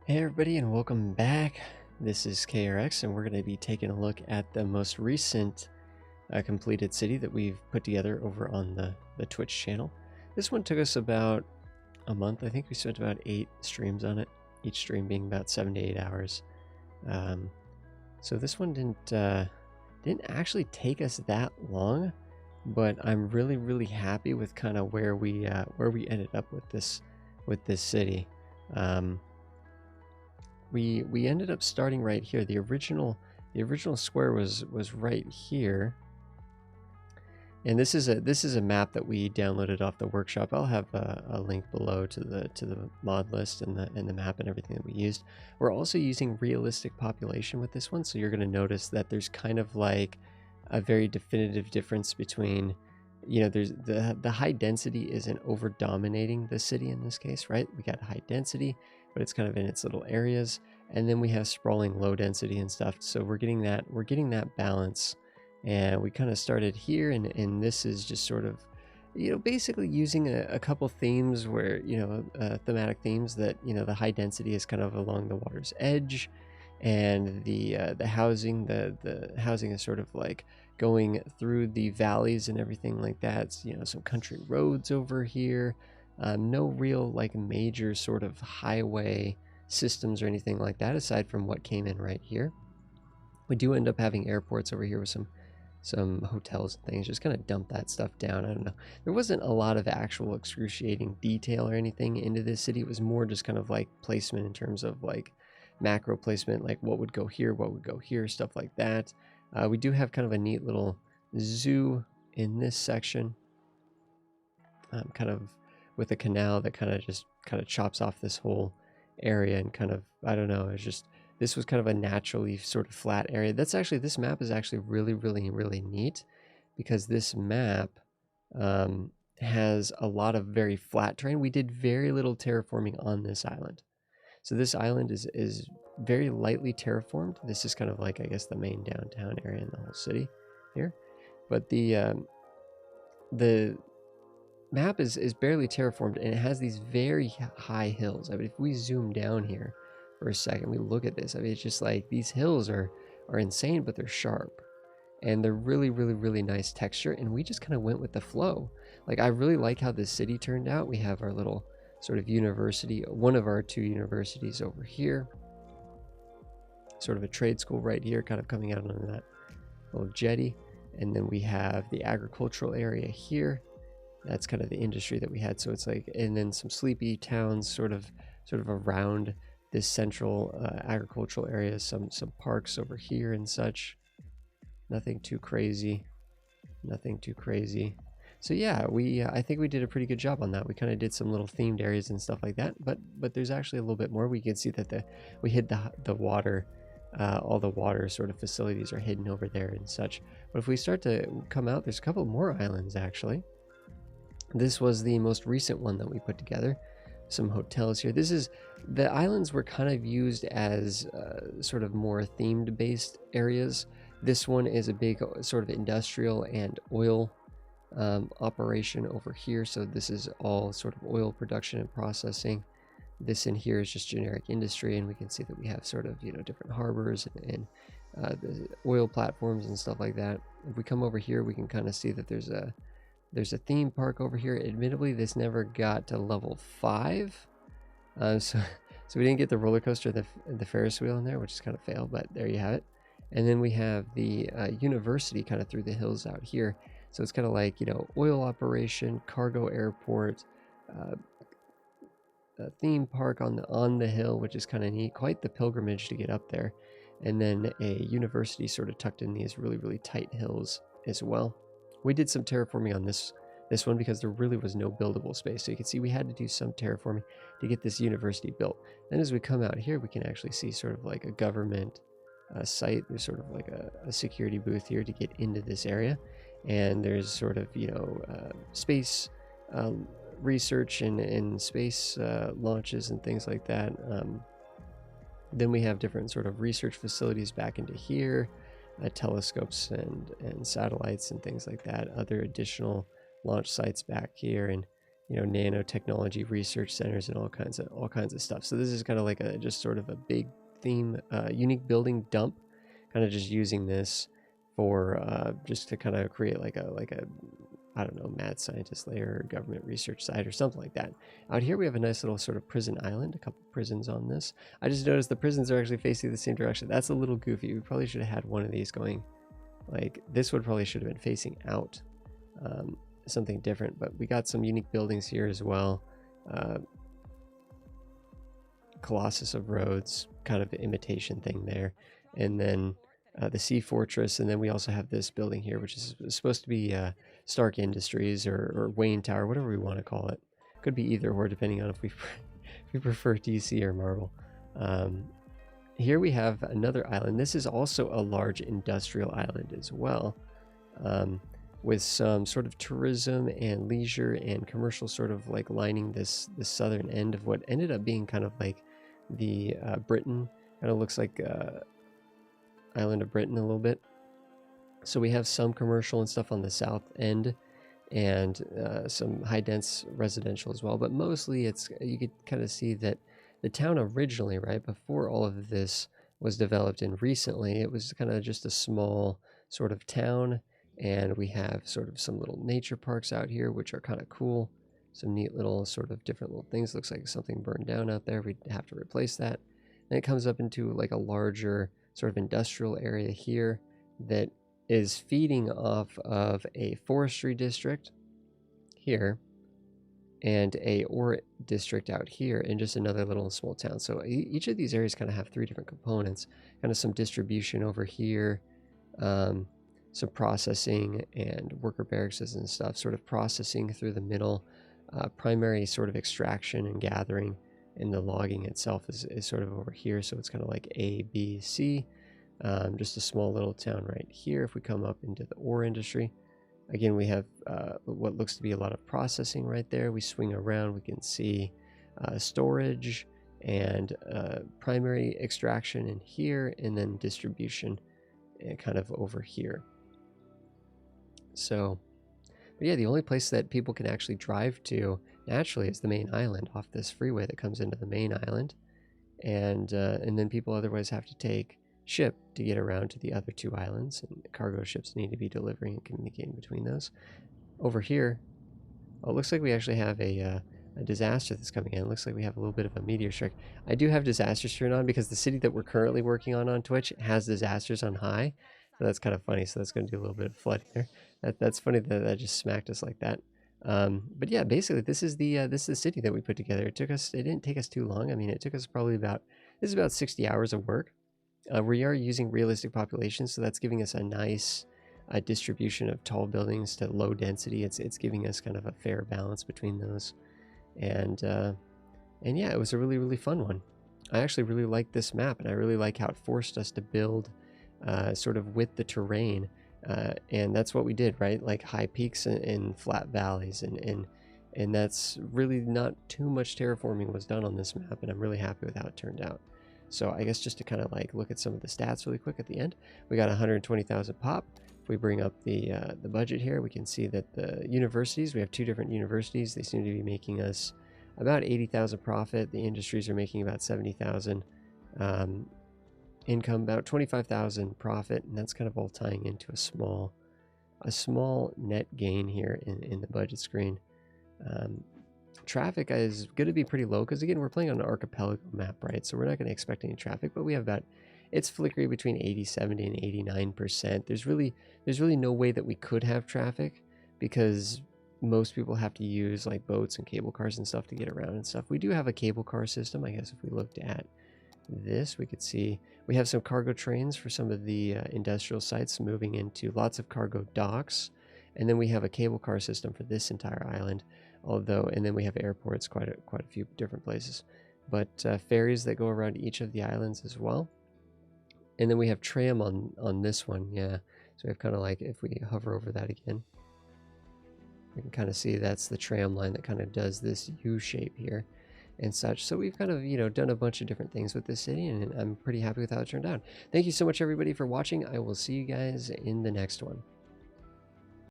Hey everybody, and welcome back. This is KRX, and we're going to be taking a look at the most recent completed city that we've put together over on the Twitch channel. This one took us about a month. I think we spent about 8 streams on it, each stream being about 7 to 8 hours. So this one didn't actually take us that long, but I'm really happy with kind of where we ended up with this city. We ended up starting right here. The original square was right here, and this is a map that we downloaded off the workshop. I'll have a link below to the mod list and the map and everything that we used. We're also using realistic population with this one, so you're going to notice that there's kind of like a very definitive difference between, you know, there's the high density isn't over dominating the city in this case, right? We got high density, but it's kind of in its little areas, and then we have sprawling low density and stuff. So we're getting that balance, and we kind of started here, and this is just sort of, you know, basically using a couple themes where, you know, thematic themes that, you know, the high density is kind of along the water's edge, and the housing is sort of like going through the valleys and everything like that. So, you know, some country roads over here. No real like major sort of highway systems or anything like that aside from what came in right here. We do end up having airports over here with some hotels and things. Just kind of dump that stuff down. I don't know. There wasn't a lot of actual excruciating detail or anything into this city. It was more just kind of like placement in terms of like macro placement, like what would go here, stuff like that. We do have kind of a neat little zoo in this section, kind of with a canal that kind of chops off this whole area, and kind of, I don't know, it's just, this was kind of a naturally sort of flat area. This map is actually really neat, because this map has a lot of very flat terrain. We did very little terraforming on this island. So this island is very lightly terraformed. This is kind of like, I guess, the main downtown area in the whole city here. But the map is barely terraformed, and it has these very high hills. I mean, if we zoom down here for a second, we look at this, I mean, it's just like these hills are insane, but they're sharp, and they're really nice texture, and we just kind of went with the flow. Like, I really like how this city turned out. We have our little sort of university, one of our 2 universities over here, sort of a trade school right here, kind of coming out on that little jetty, and then we have the agricultural area here. That's kind of the industry that we had. So it's like, and then some sleepy towns sort of around this central agricultural area, some parks over here and such. Nothing too crazy. So yeah, I think we did a pretty good job on that. We kind of did some little themed areas and stuff like that, but there's actually a little bit more. We can see that we hid the water, all the water sort of facilities are hidden over there and such. But if we start to come out, there's a couple more islands actually. This was the most recent one that we put together. Some hotels here. The islands were kind of used as sort of more themed based areas. This one is a big sort of industrial and oil operation over here. So this is all sort of oil production and processing. This in here is just generic industry, and we can see that we have sort of, you know, different harbors and the oil platforms and stuff like that. If we come over here, we can kind of see that there's a theme park over here. Admittedly, this never got to level 5, so we didn't get the roller coaster, the Ferris wheel in there, which is kind of fail, but there you have it. And then we have the university kind of through the hills out here. So it's kind of like, you know, oil operation, cargo airport, a theme park on the hill, which is kind of neat. Quite the pilgrimage to get up there. And then a university sort of tucked in these really tight hills as well. We did some terraforming on this one because there really was no buildable space. So you can see we had to do some terraforming to get this university built. Then as we come out here, we can actually see sort of like a government site. There's sort of like a security booth here to get into this area. And there's sort of, you know, space research and space launches and things like that. Then we have different sort of research facilities back into here. Telescopes and satellites and things like that, other additional launch sites back here, and you know, nanotechnology research centers and all kinds of stuff. So this is kind of like a just sort of a big theme, unique building dump, kind of just using this for just to kind of create like a I don't know, mad scientist layer or government research site or something like that. Out here we have a nice little sort of prison island, a couple prisons on this. I just noticed the prisons are actually facing the same direction. That's a little goofy. We probably should have had one of these going, like this would probably should have been facing out, something different. But we got some unique buildings here as well. Colossus of Rhodes, kind of an imitation thing there. And then the Sea Fortress, and then we also have this building here, which is supposed to be Stark Industries or Wayne Tower, whatever we want to call it. Could be either or, depending on if we prefer DC or Marvel. Here we have another island. This is also a large industrial island as well, with some sort of tourism and leisure and commercial sort of like lining this southern end of what ended up being kind of like the Britain. Kind of looks like island of Britain a little bit. So we have some commercial and stuff on the south end, and some high dense residential as well, but mostly it's, you could kind of see that the town originally, right before all of this was developed in recently, it was kind of just a small sort of town. And we have sort of some little nature parks out here, which are kind of cool. Some neat little sort of different little things. Looks like something burned down out there. We'd have to replace that. And it comes up into like a larger sort of industrial area here that is feeding off of a forestry district here and a ore district out here, and just another little small town. So each of these areas kind of have three different components. Kind of some distribution over here, some processing and worker barracks and stuff, sort of processing through the middle, primary sort of extraction and gathering, and the logging itself is sort of over here. So it's kind of like A, B, C, just a small little town right here. If we come up into the ore industry, again, we have what looks to be a lot of processing right there. We swing around, we can see storage and primary extraction in here, and then distribution kind of over here. So, but yeah, the only place that people can actually drive to naturally is the main island off this freeway that comes into the main island, and then people otherwise have to take ship to get around to the other two islands, and cargo ships need to be delivering and communicating between those. Over here, oh, it looks like we actually have a disaster that's coming in. It looks like we have a little bit of a meteor strike. I do have disasters turned on because the city that we're currently working on Twitch has disasters on high. So that's kind of funny. So that's going to do a little bit of flood here. That's funny that that just smacked us like that. But yeah, basically this is the city that we put together. It didn't take us too long. I mean, it took us probably this is about 60 hours of work. We are using realistic populations, so that's giving us a nice distribution of tall buildings to low density. It's giving us kind of a fair balance between those. And yeah, it was a really, really fun one. I actually really like this map, and I really like how it forced us to build sort of with the terrain, and that's what we did, right? Like high peaks and flat valleys, and that's really not too much terraforming was done on this map, and I'm really happy with how it turned out. So I guess just to kind of like look at some of the stats really quick at the end, we got 120,000 pop. If we bring up the budget here, we can see that the universities, we have two different universities. They seem to be making us about 80,000 profit. The industries are making about 70,000 income, about 25,000 profit, and that's kind of all tying into a small net gain here in the budget screen. Traffic is going to be pretty low because, again, we're playing on an archipelago map, right? So we're not going to expect any traffic, but we have about, it's flickering between 80, 70, and 89%. There's really no way that we could have traffic because most people have to use like boats and cable cars and stuff to get around and stuff. We do have a cable car system. I guess if we looked at this, we could see we have some cargo trains for some of the industrial sites moving into lots of cargo docks. And then we have a cable car system for this entire island. And then we have airports, quite a few different places, but ferries that go around each of the islands as well. And then we have tram on this one, yeah. So we have kind of like, if we hover over that again, we can kind of see that's the tram line that kind of does this U shape here and such. So we've kind of, done a bunch of different things with this city, and I'm pretty happy with how it turned out. Thank you so much, everybody, for watching. I will see you guys in the next one.